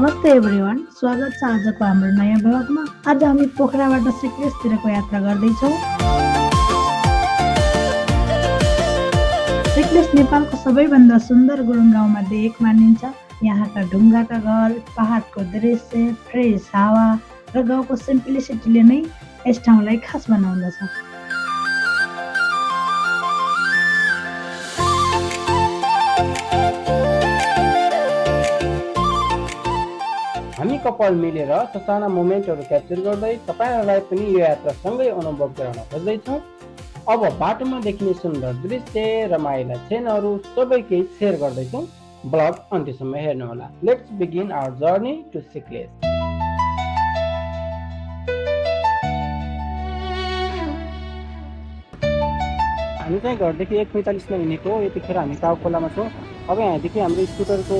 नमस्ते एभ्रिवान, स्वागत छ आजको हाम्रो नयाँ ब्लगमा। आज हामी पोखराबाट सिक्लेसतिरको यात्रा गर्दैछौँ। सिक्लेस नेपालको सबैभन्दा सुन्दर गुरुङ गाउँमध्ये एक मानिन्छ। यहाँका ढुङ्गाका घर, पहाडको दृश्य, फ्रेस हावा र गाउँको सिम्प्लिसिटीले नै यस ठाउँलाई खास बनाउँदछ। हामी कपाल मिलेर ससाना मोमेन्टहरू क्याप्चर गर्दै तपाईँहरूलाई पनि यो यात्रा सँगै अनुभव गराउन खोज्दैछौँ। अब बाटोमा देखिने सुन्दर दृश्य, रमाइला क्षणहरू सबै केही सेयर गर्दैछौँ। ब्लग अन्त्यसम्म हेर्नुहोला। Let's begin our journey to Sikles. हामी चाहिँ घरदेखि 1:45मा हिँडेको, यतिखेर हामी काउ खोलामा छौँ। अब यहाँदेखि हाम्रो स्कुटरको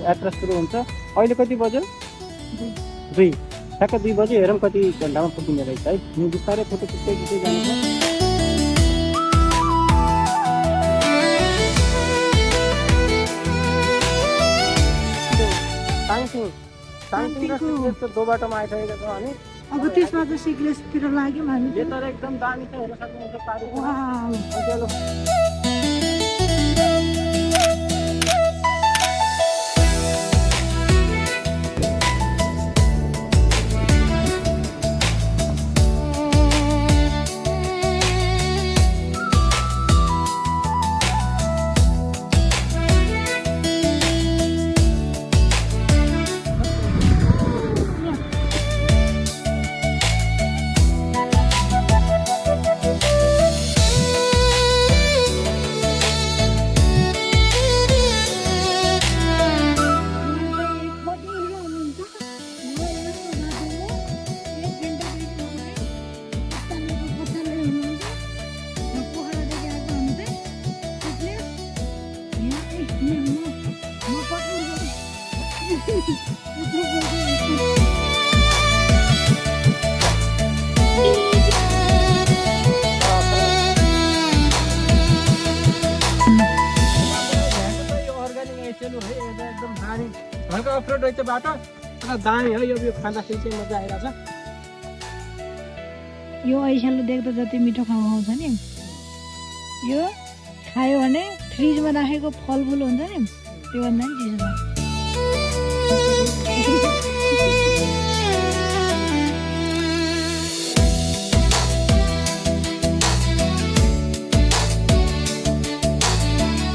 यात्रा सुरु हुन्छ। अहिले कति बज्यो? 2 ठ्याक्क 2 बजे। हेरौँ कति घन्टामा पुगिने रहेछ है। हामी बिस्तारै फोटो खिच्दै जानेछौँ। टाङसिङ र सिक्लेसको दो बाटोमा आइसकेका छौँ हामी। अब त्यसमा चाहिँ सिक्लेसतिर लाग्यौँ हामी। यो तर एकदम दामी छ, हेर्न सक्नुहुन्छ पारी। हल्का अफरोड रहेछ बाटो, तर दामी हो। यो खाँदाखेरि चाहिँ मजा आइरहेछ। यो ऐसाले देख्दा जति मिठो खाउँछ नि, यो खायो भने फ्रिजमा राखेको फलफुल हुन्छ नि, त्योभन्दा नि चिसो छ।